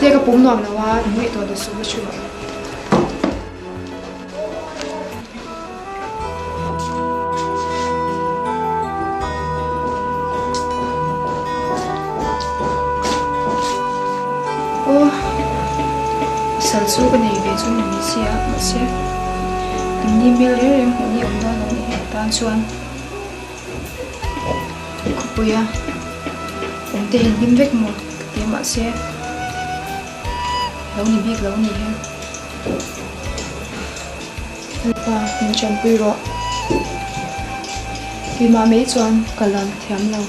thế cái bún ngon nào á những cái đồ được xuống chưa ô sản xuất cái này về cho mình xe anh đi miêu lấy em cũng nhiều đó là mình tan xuân bây giờ ông tiền hiếm vết một tiền mà xe lâu nhỉ biết lâu nhỉ ha và mình chuẩn bị rồi vì mà mấy chuan cả lần thèm lâu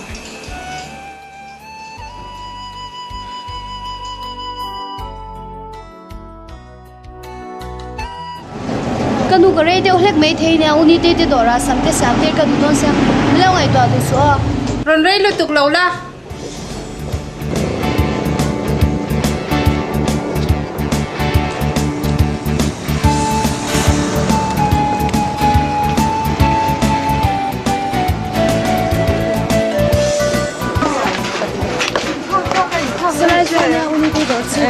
cái nụ cười đấy hết mấy thế này uni tê tê đỏ ra sắm tê cái nụ đón xem lâu ngày tỏa được số rồi đây lụt tục lâu la uni tê đỏ chứ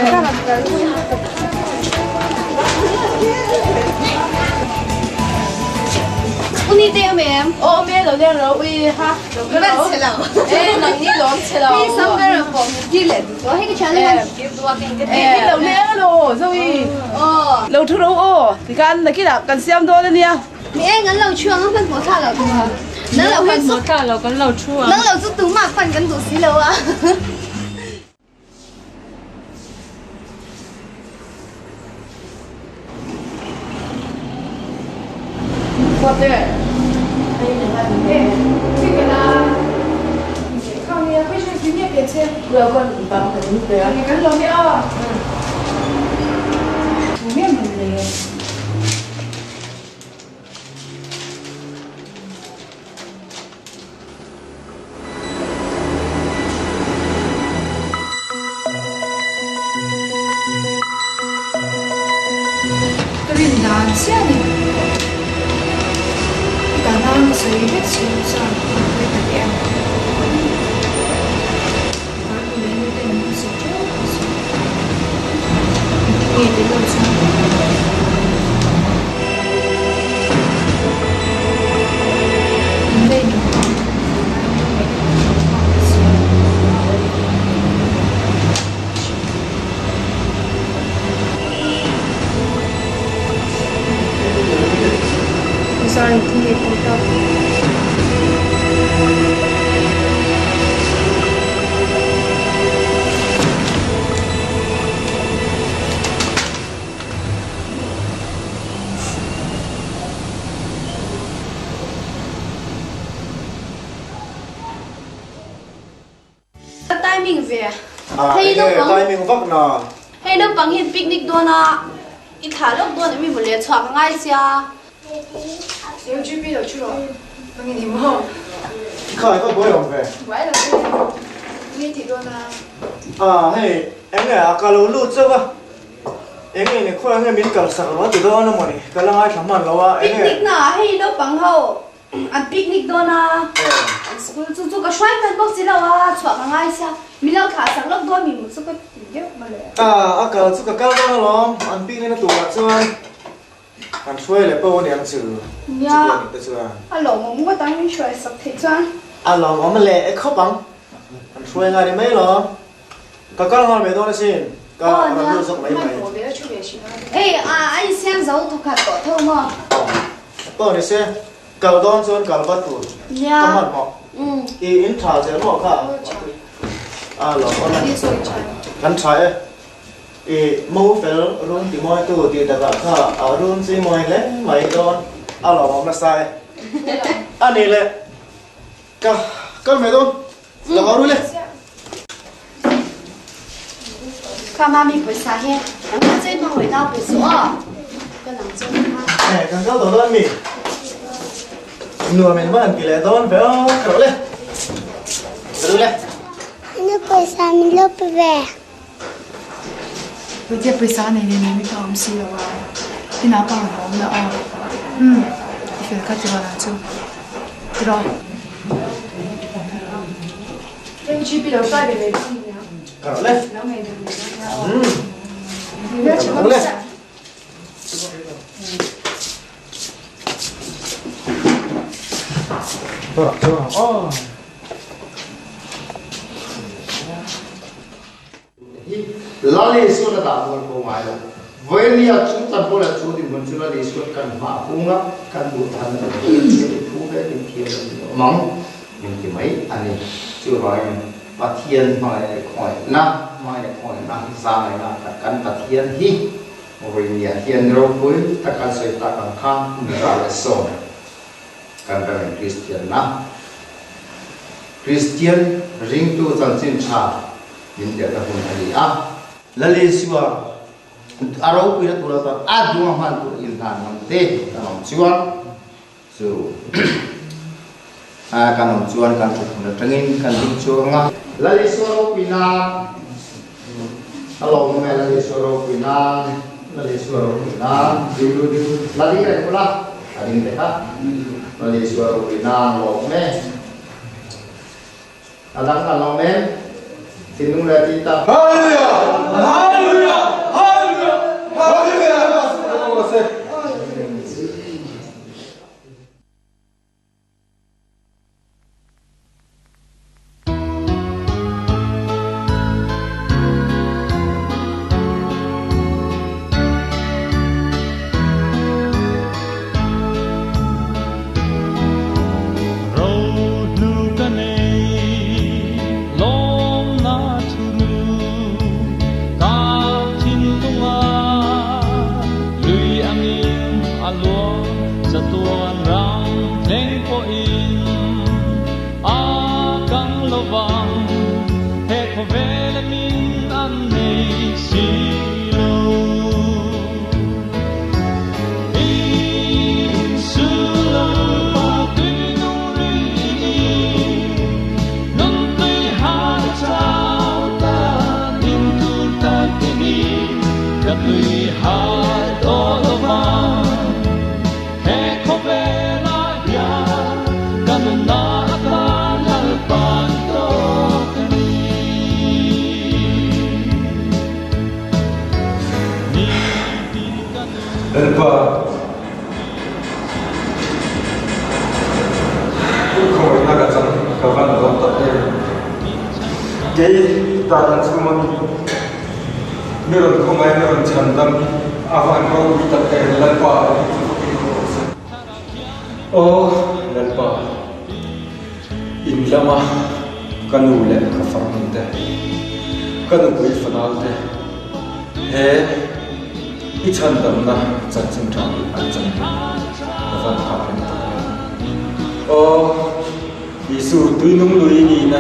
uni tê em ô mẹ đầu tiên rồi uy ha cái bạn sẽ làm ê nằng ní lón chơi đâu đi xong cái rồi bỏ đi lại có hết cái chén này ê đầu mẹ rồi rồi lâu thứ đâu ô thì cái này cái nào cần xem thôi đấy nha mẹ ngắn lâu chưa nó phân bố thà lâu đúng không nó lâu hết một cả lâu con lâu chua nó lâu chút tú mà phần cái đủ xí lâu à qua đây đây là cái là không nghe bây giờ cái gì biết chưa vừa con bằng cái như thế cái cái lồng nữa không biết mình này cái gì đó xe này cả năm随便吃上那个店，然后人家对你是这样子，你也得露出。因为你sorry, không nghe thấy đâu. tay mình về thấy nó tay mình vắt nè hay nó bằng hiện picnic đó na ít thả lúc đó mình muốn lấy choáng ngay xia Nếu chưa biết được chưa rồi, bằng cái gì mà khởi có bối đồng về vậy là nghe thì luôn là hey em nghe cả lũ lụt chưa ba em nghe này khoe nghe mình cả sạc nó từ đó nó mà này cả là ai thắm mình lâu em picnic na hay nó bằng hậu ăn picnic đó na chú cái xoay cái bốc xí đâu à choáng ngay xia mình lâu thả sáng lúc đó mình muốn số cái gì mà lấy cả chút cả cao đó nó ăn pin nó tụ lại chưa ăn xuôi lại bao nhiêu ăn chữ nha tự chưa à lẩu mông có tăng mình xoay sắp thế chứ ăn lòng mà lẹ khóc bằng ăn xuôi ngay đi mấy lo cả cao ngon mấy đó là xin cả ăn được mấy mấy我别的区别是哎啊anh xem dấu thuộc hạt cỏ thơm không bao nhiêu xe cầu đón xuân cầu bắt tụt nha tâm hồn họ in thả sẽ họ cả lòng con đi rồi trái gắn trái mẫu phải luôn thì mọi tu thì đã cả luôn gì mọi lên mấy đón lòng mà sai anh này lệ cả con mấy đón là bao nhiêu lệ Kama mi phải xài hết, em có chơi mà hồi đau phải số cái làm chơi ha. này càng cao đầu đón mi nửa mình vẫn kỳ lệ đón phải không cậu lên cậu lên nó phải sang mình lớp về bây giờ bây giờ này mình mới làm gì rồi thì nào bằng hỏng nữa phải cắt cho vào chứ rồi em chỉ biết được sai về gì Caro lên. Nó mày đừng Caro lên. Rồi. Lali suốt là đạo nguồn của ngài là với lia chúng ta bố là chú thì muốn chú là đi suốt cần phá cũng ngấp cần đủ thần là chỉ phú cái điểm kia mong nhưng chỉ mấy anh ấy chưa hỏi và thiên hỏi khỏi na mai khỏi na ra này là cần và thiên hi rồi lia thiên rồi cuối ta cần xây ta cần khang ra là sổ cần phải là Christian na Christian ring tu chân xin cha nhìn được là hồn hay à lali siwa aro pira tu la ta adu man tu in han man te kanom chuan so kanom chuan kan thuk na tangin kan ding chuanga lali soro pina along me lali soro pina diu lali ra pula ading de ha lali soro pina long me alang along me sinung la kita hallelujah hallelujah Dalam semua meron kumai meron chandam avan kau kita lalpa oh lalpa in lama kanu le kafarman te kanu kui fanal te he I chandam na chachim chang anjam avan kapen te oh Isu tuinung lui ni na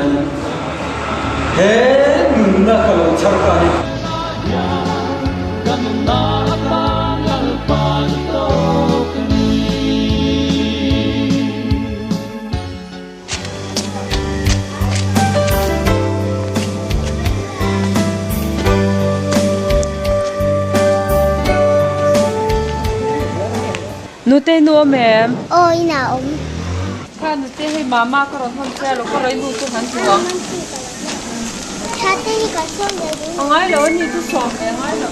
he na kalau charkani Nute no mem. Ôi nào ông. Kha nute hay mama ko ron hon se lo ko roi bu chu han chuang. Cha te ni ka song de. Ngai lo ni tu som me ngai lo.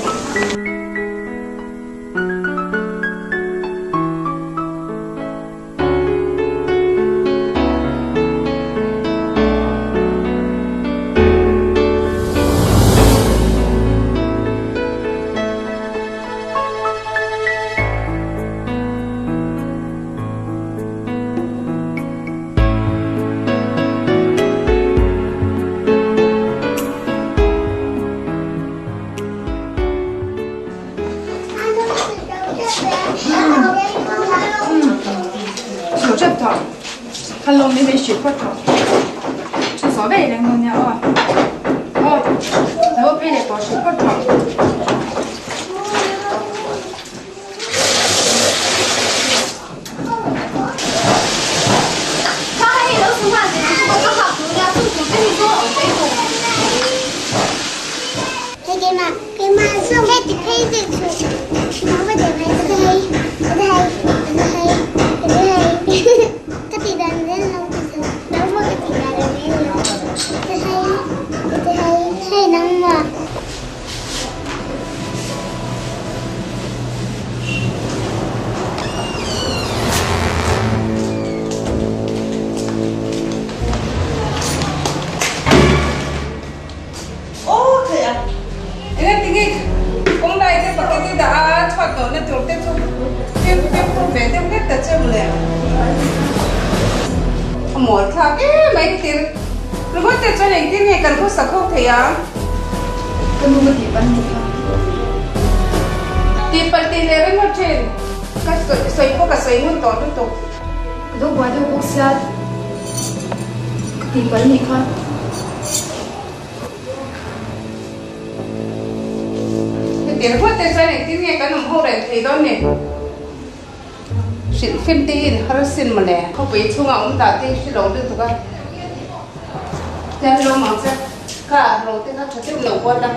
Hello, mình đi ship phát thảo. Chú sáu bảy lần rồi nha, đâu bây giờ bỏ ship phát thảo. Cái mà xong hết thì thấy được rồi. Nó có thể thấy đây. Hãy subscribe cho kênh Ghiền Mì Gõ để không bỏ lỡ những video hấp dẫn. Hey, Nangma. Ô thế à? Em tiếng gì? Ông này thì bắt cái đã thoát đó nên tưởng tên thôi. Phim không về tên hết tất chưa lẽ. Một thằng cái mấy cái tiền. Rồi có tên cho nên cái này cần có sắc không thế à? Cái mua cái tiệm bánh gì Thì phần tiền này vẫn mất trên. Cái xoay có cả xoay muốn tỏ tiếp tục. đâu qua đâu cũng xa tiệm bánh gì không Tiền có tên cho nên cái này cần nằm hậu đấy thì đó nè. Xin phim tiền hay xin mà nè. Không bị chung ông ta thì xin lỗi được không? Thế lâu mà xem. Cả lâu thì nó sẽ tiếp lâu quá lắm.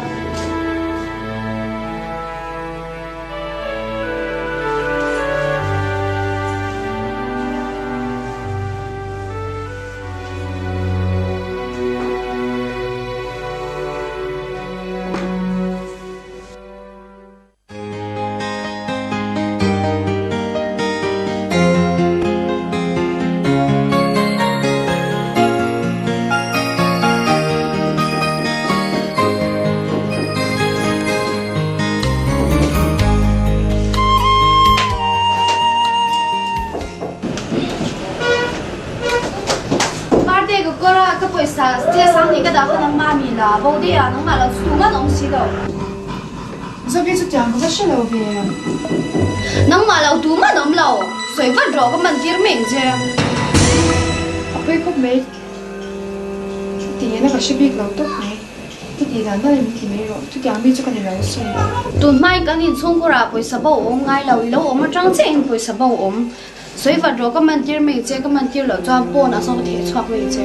Birthday của cô là cái pizza, thế sáng thì cái đó cái nấm mami là, bố đi à, nấm mà là số mà đông xí đâu. do biết chút chẳng có cái gì đâu về Nấm mà là đủ mà nấm lâu, rồi vẫn rõ cái mình chỉ mình chứ. học với không mấy thì nó có sự biết lâu tốt này cái gì là nó làm thì mấy rồi chút chẳng biết cho cái này lâu xí Tụi mai cái nhìn chung cô là pizza bao ôm ngay lâu lâu ôm mà trắng chén pizza bao ôm, rồi vẫn rõ cái mình chỉ mình chứ cái mình chỉ là cho bố nó xong cái thể thoát về chứ.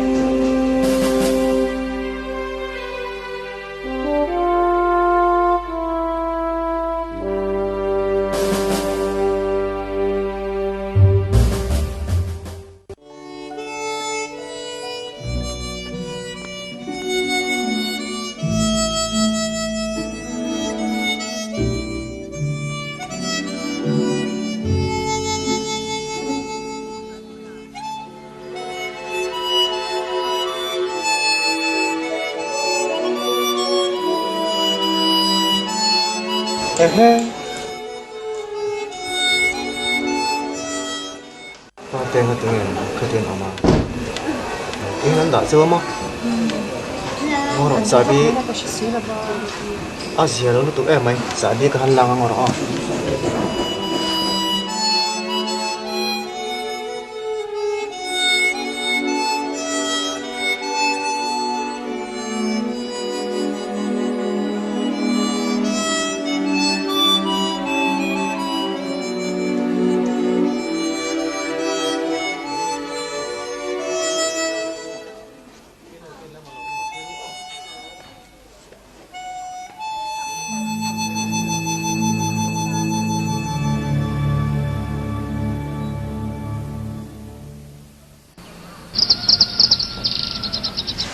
Tên cái tiếng cái tiếng nào mà tiếng nó đã chưa mà ngồi rồi sai bị nó có sự là bao gì đó nó tụi em mày sai bị cái hành lang ngồi rồi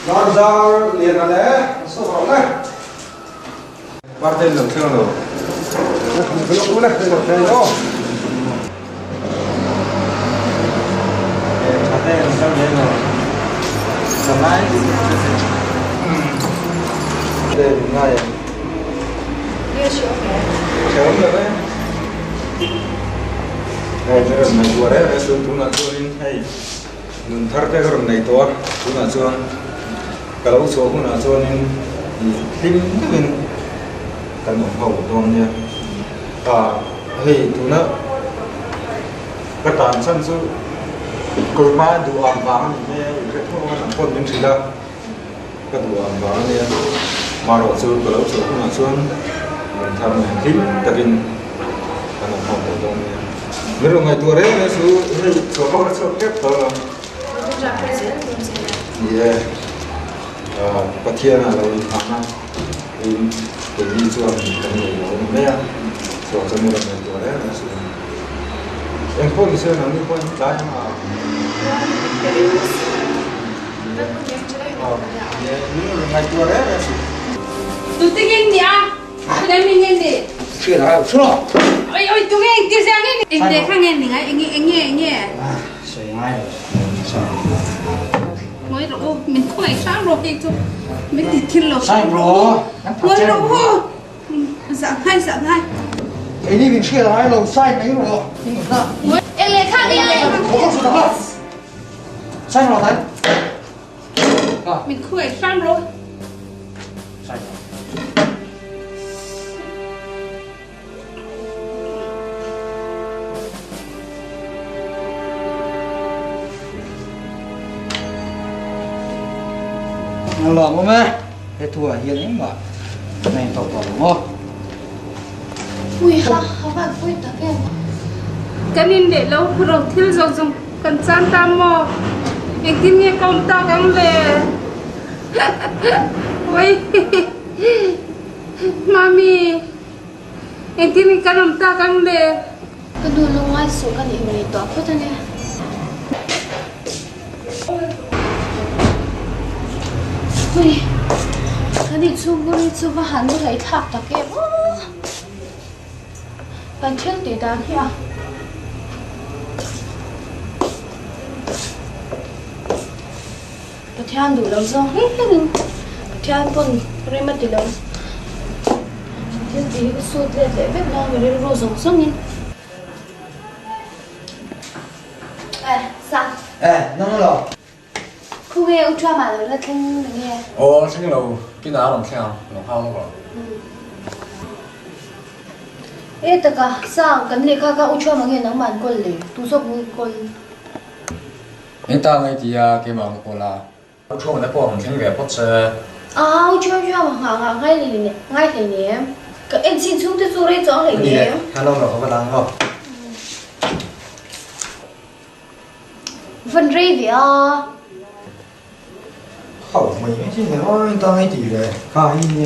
Nó ra liền là đấy, số phòng này. Bắt tên lượng thương rồi. Cái lúc này tên lượng thương đó. Bắt tên lượng thương đấy rồi. Sầm lái. Đây ngay. Nghe chưa Sớm rồi đấy. Đây cái rừng này vừa đấy, cái xuống chúng là tôi lên hay. Mình thắt cái rừng này to, chúng là xuống. Kalau số cũng là cho nên phim mình cần một hậu toàn nha thì tụi nó cái tàn sân sự cột má đủ ẩm vàng thì cái thuốc nó làm con những gì đó cái đủ ẩm vàng này mà rồi sự kalau số cũng là xuống mình tham mình phim tại vì cần một hậu toàn nha nếu mà ngày tuổi đấy nó số có cái số kép thôi yeah có thiên là lâu tháng năm thì đi xuống cái người đó mẹ xuống cho mình làmตัวđấy là xuống em có đi xem nó đi qua trái mà những ngày tuổi đấy là xuống tụi tiếng nghe nè tụi em mình nghe nè Chuyện này chưa lo. ôi ôi tụi em tiếng sang nghe anh để khang nghe nè anh nghe Xảy ngay rồi. Sao? mới rồi mình không phải sáng rồi thì tụi mình thì thiên lộc Sai rồi. mới rồi dạng hai Cái này mình chia lại rồi sai mấy rồi. Nhưng mà em lấy khác đi ơi không sao đâu. Sai rồi đấy. mình không phải sáng rồi Sai. Lòng không mẹ? Cái thua hiền ấy mà. Này tao còn đúng không? ui ha bạn ui tắc em cái nhìn để lâu rồi thiếu dùng dùng cần san tam mò anh tin nghe công ta căng lệ ôi mami anh tin nghe công ta căng lệ cái đuôi lông ai số cái này mình tỏa phút thôi nè ui cái này chú vào hắn nó thấy thạc tắc em bạn chưa để đàn hả bữa theo đủ lâu rồi hết cái đừng bữa theo còn rồi mà từ lâu thế thì cái số tiền để biết lo về đây rồi giống giống nhìn sao nó rồi. khu nghe ông cho mà là thân nghe 생로 비나 롱캬 롱 하는 거. ê tất cả sao cái này các ông cho mà nghe nắng màn con lì tu sốc như con 일단 이 디야 게임 하는 거라. 처음에 뽀는 생게 뻗어. ông cho mà hàng ngay lì nè ngay thầy nè cái em xin xuống tới chỗ đây chỗ thầy nè Hello là có đang không? phần rì vậy à Khẩu mày ấy chứ nó anh ta ngay tỷ để khai nhỉ.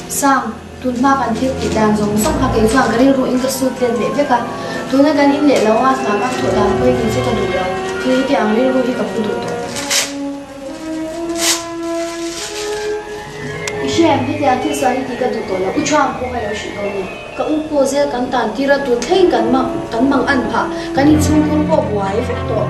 sao tuần ma bản thiết thì đàn giống xong hai cái xoàng cái rồi anh cứ sụt tiền dễ biết cả tôi nói cái in lệ lâu à sao các thủ đàn quay thì sẽ có đủ đâu thì cái hàng này rồi thì gặp đủ đâu xem thì đàn thì sao thì cái đủ đâu là cũng chọn cô hay là gì đâu nè cái ông cô sẽ cắn tàn thì ra tuần thấy cắn mang ăn phá cái này chung con cô bùa ấy phải to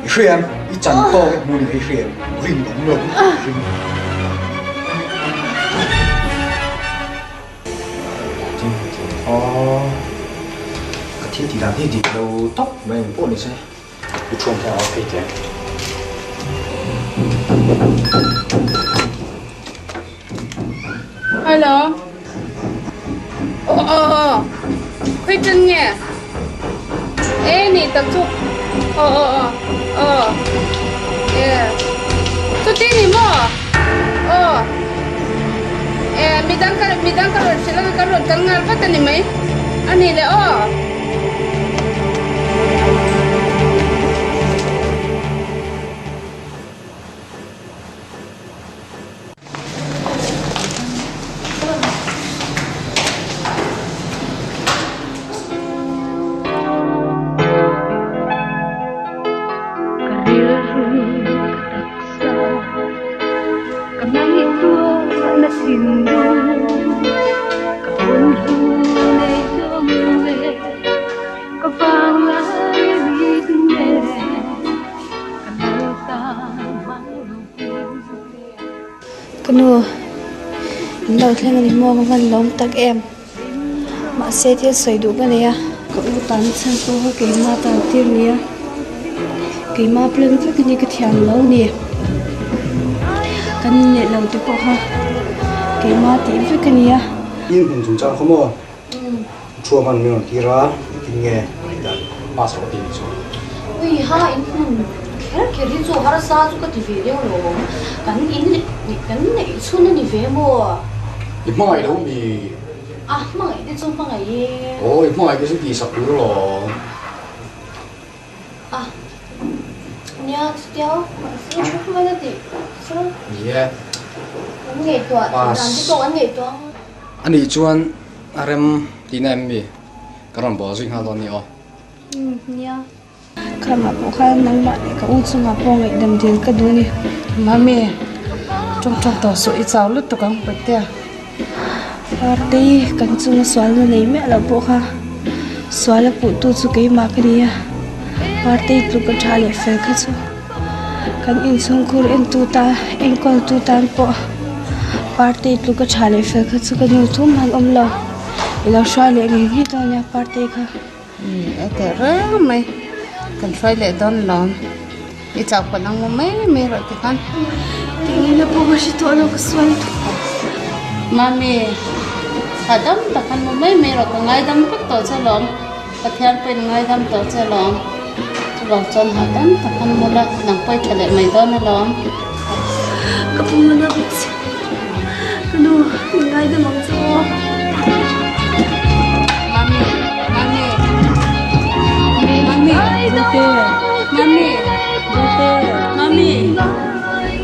Xuyên, ý chẳng to muốn cái xuyên, rình đúng rồi. Cái thiết thì làm thiết thì đâu tóc mình bộ này xem. Cái chuông theo cái thế. alo khuyết chân nghe ê nè tập trung tu tini mo midang karon sila karon tangal patani mai ani le Kanu lâu thêm anh mua một phần lông tắc em mà xe thiết sấy đủ cái này à có một tán sang tô cái ma tàu tiền này cái ma plum với cái này cái thiền lâu nè cái này lâu thì có ha cái ma tím với cái này à In hình chúng ta không mua. Chua bằng miệng thì ra, kinh nghe. 마서 어디 있죠? ui ha cái đi chỗ har sa chỗ cái TV đấy rồi cái này 손은 이 về mua ít mai đâu mi à mà ngày đi chung mà ngày ôi ít mai cái gì kỳ sập rồi lo à nhớ tiêu mà xin chúc mai là gì sao yeah anh ngày tuổi làm cái đồ anh ngày tuổi anh đi chuan RM tin em mi cái bọn bỏ sinh hoạt đó nhiều nhớ khi mà bố khai nắng bạn cái u chung ngọc bông ấy đầm tiền cái đứa này Mami, trong tàu số ít cháu lứt tụi con bật tia. party kan chung swal na nei me la bo kha swal pu tu chu ke ma kriya party tu ka thale fel kha chu kan in chung khur en tu ta en kol tu tan po party tu ka thale fel kha chu kan yu thum han om lo ila swale ngi hi to nya party kha Ete re mai, kan try le don lom. Ít cháu còn đang mấy rồi thì con. tingi la bo shi to lo ka swal tu Mami, kadam takkan mấy rồi còn ngay đâm cất tổ cho lom. Cái thiên bên ngay đâm tổ cho lom. Cho lom chân kadam takkan mua lại nang quay trở lại mày don lom. ka pu na bu si kanu ngai da mang chu Mami, mami, mami, mami,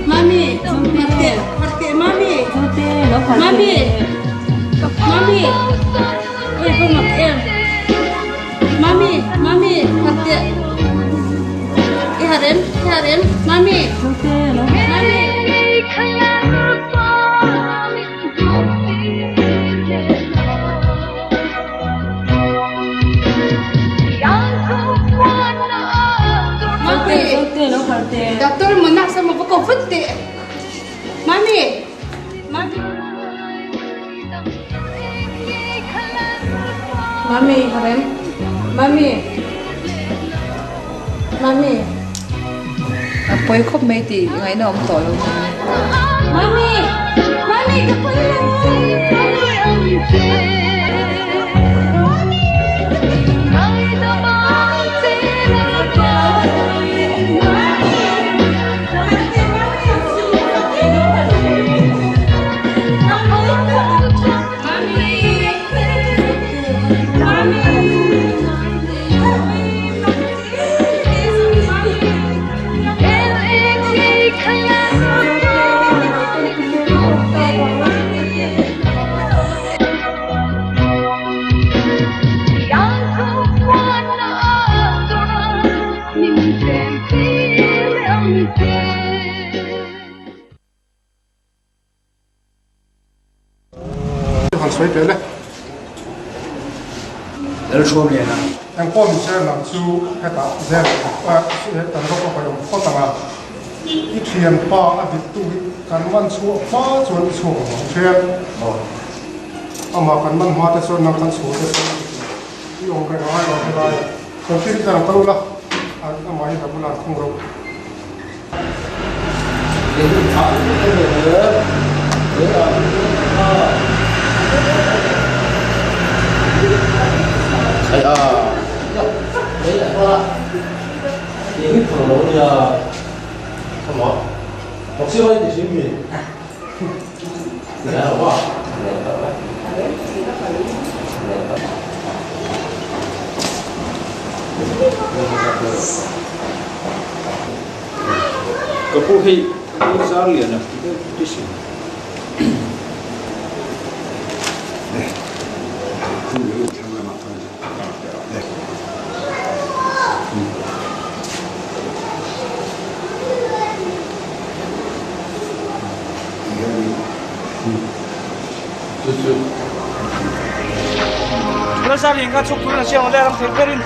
mami, mami, parte, mami, mami, mami, ôi không mặc em, mami, mami, parte, iharin, mami, mami. Doktor menak sama pokok peti. Mami, mami, mami, Haren, mami, mami. Apa yang kau mesti ngai nom tolong. Mami, mami, Hàn xoay tới đây. Để cho mình à Em có mình sẽ làm chú hết ta dẹp và hết tận gốc phải dùng có tầng à ít thiền pa à bị tu cắn văn chú phá chuẩn chú thiền mà cắn văn hoa tới xuân năm cắn chú tới xuân dùng cái nói rồi cái này còn khi ra tàu là anh máy là bulan không rồi Ấy à, đấy là hoa, những thằng lớn nhà, không có, học sinh ấy thì xin mình, thì là hoa, cái phụ hi cái giá liền à cái gì 그런 사람인가 촉구는 시험을 내가 대표린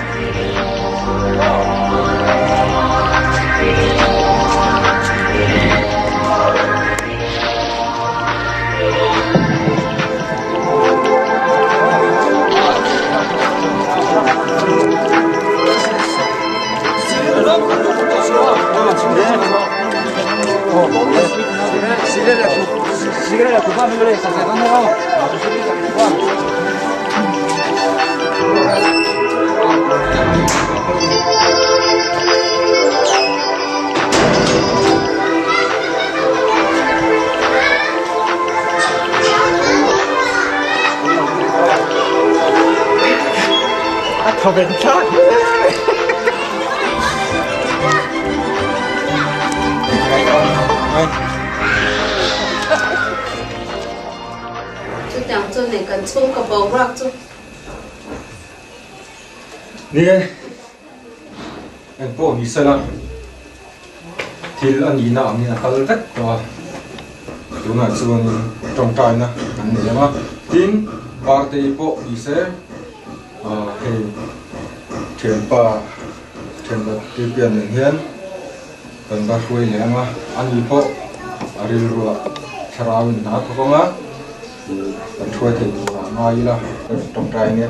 시계를 급하면 그래 잠깐 해라 เขาเป็นชักไง chú chẳng cho này cần chung cả bầu rạc chúนี่เอ็งโป้มีเสละที่อันนี้นะอันนี้นะเขาเล็กตัวดูน่ะส่วนตรงใจนะอันนี้นะทิ้งปาร์ตี้โป้มีเสให้เทียนป่าเทียนแบบที่เปลี่ยนหนึ่งเฮียนเป็นแบบคุยเหลี่ยมอ่ะอันนี้โป้อาริรัวชราวินนะทุกคนอ่ะเป็นช่วยถึงน้อยละตรงใจเนี่ย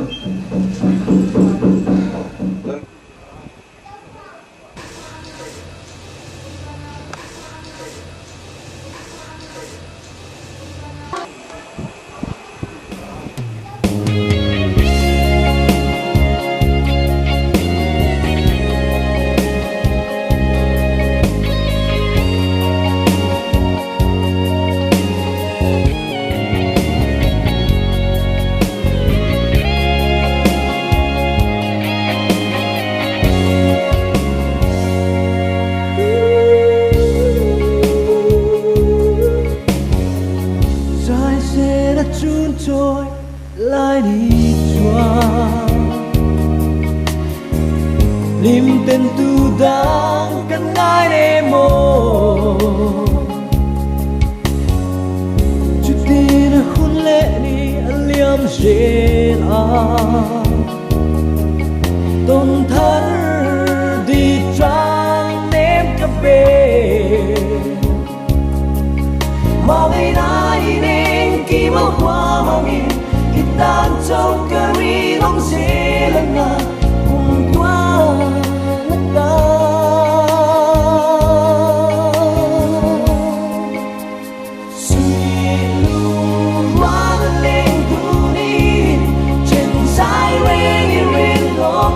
trôi lại đi qua lim tên tu đang cắn ai để mô chút tin khôn lệ đi liam dễ tôn thân đi trang ném cà phê mà ngày nay nên khi mà qua mà nghe kita trong cái ri nóng dễ lần nào cùng qua lần suy lưu hoa lên tu đi trên dài ren đó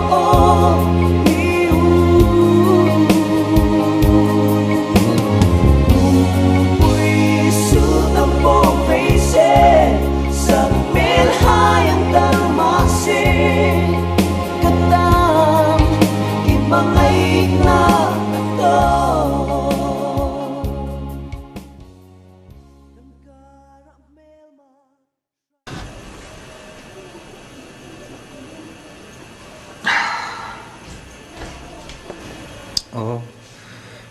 Oh,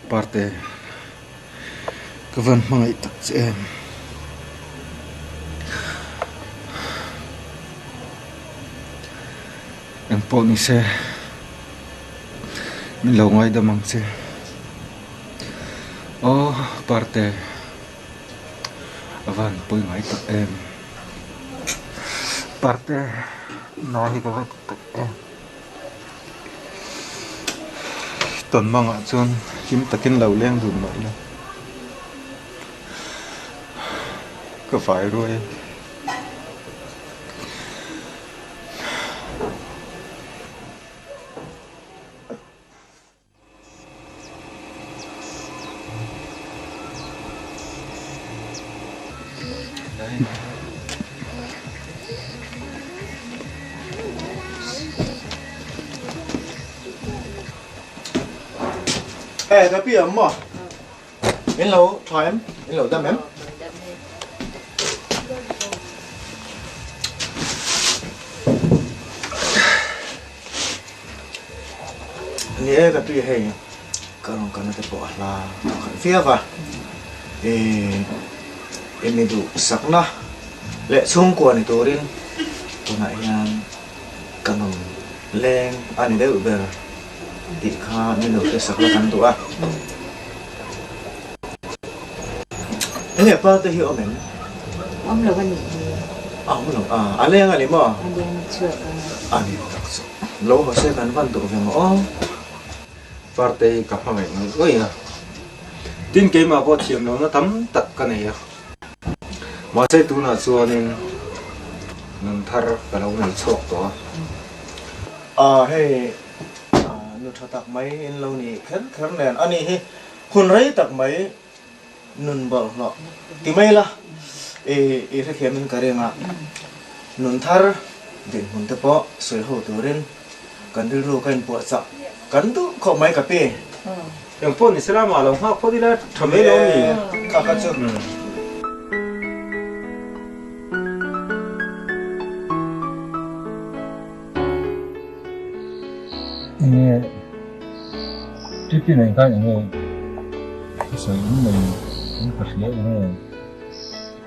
parte kawan mga itak si em. Ang po ni se milaw ngay damang se. Oh, parte awan po nga itak em. Parte nahi kawan itak em. Tuần mong ạ chôn kiếm takin lầu lên dùng vậy là có phải rồi Ê, cái bia mà em lâu thoải em lâu đâm em nè cái bia hay còn nó sẽ bỏ là phía vào em mình đủ sắc na lệ xung quanh này tôi đến tôi lại cần lên anh ấy về di ka minum kesaklakan tu ah. Ini apa tu hiu om? Om lawan ni. Ah, belum. Ada yang ada lima. Ada yang cuak. Ani tak so. Lo hosai kan bantu kau yang oh. parte kapha mai oi ya. Tin ke ma bo thiam no na tam tak ka nei ya. Ma sai tu na chuanin nan thar ka lo nai chok to. Hey nu tak mai in lâu ni khen nen ani hi hun rei tak mai nun bal lo ti mai la re khemin karenga nun thar din hun te po soi ho turin kan ru kan po sa kan tu kho mai ka pe yang pon Islam alam ha ko dila thame lo ni ka ka chu ini tipi này cái này sở hữu mình những vật liệu này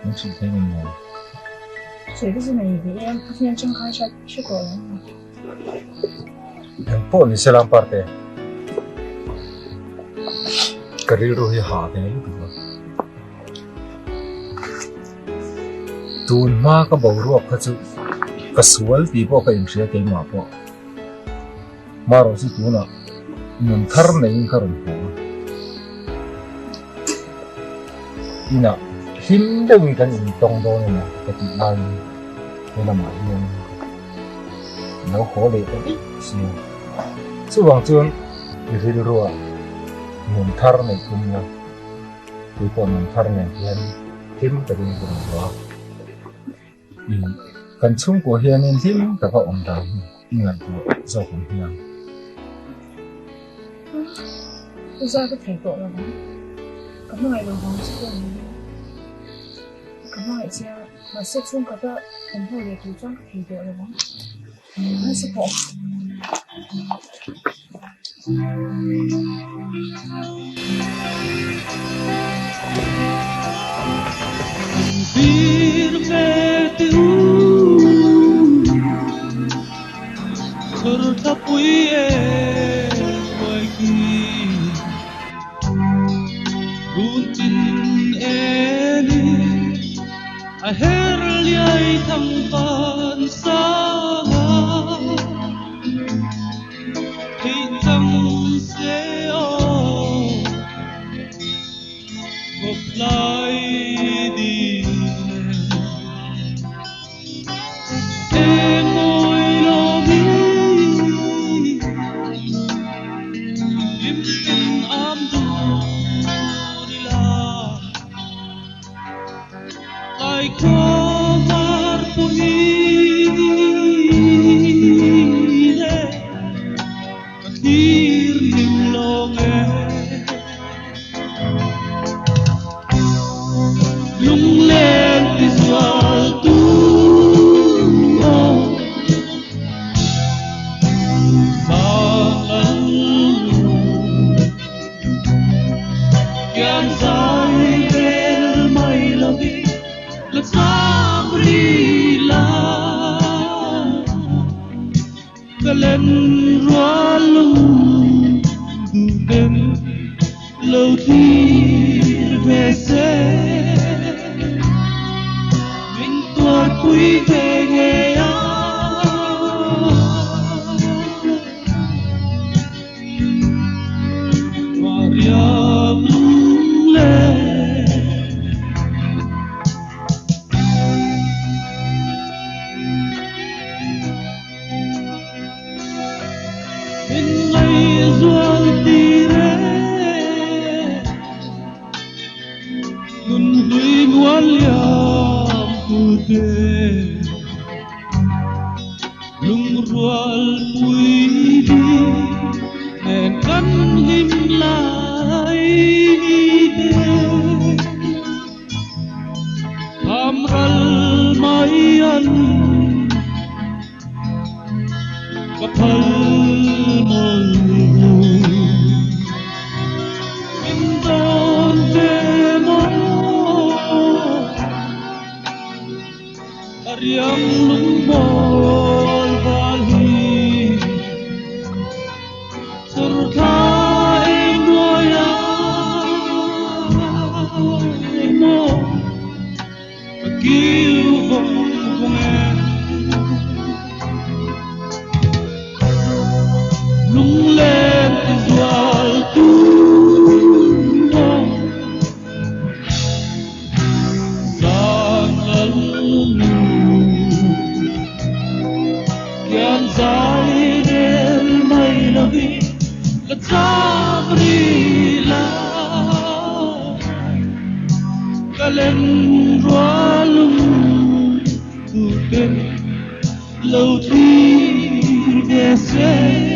những sự thay mình này 谁不是美的？他现在正开始吃果了。 yang pon Islam parte kariru hi ha de lu tun ma ka bo ru ka chu ka sual ti po ka im sia ke ma po maro si tuna nun thar nei ka ron po ina him de wi kan in tong do na ka ti lai ke la ma yen no ho le ka si chu wang chun ri ru a nun thar nei kum na ti po nun thar nei hian him ka rin ko ro kan chung ko hian in him ka ka om da ngan tu zo kon hian 不知道佢提過啦，咁我係用紅色嘅，咁我係知啊，我識中覺得咁多嘢做咗提過啦，我識講。lâu thi về sẽ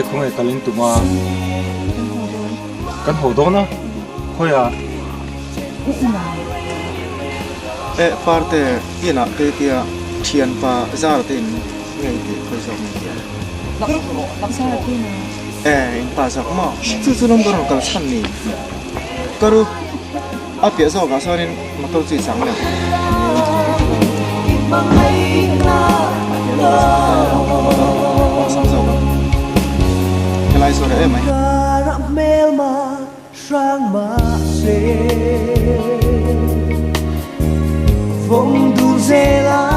hay không hay kalin tụ mà căn hồ đó nó thôi à parte ina te tia thian pa zar tin ngei ti khoi sok Làm sao là khi mà in pa sak ma chu nom garon kal san ni karu a pia zo ga sanin ma to chi sang na sam zo ga lai so re mai caramel mà sang mà se vòng du dê la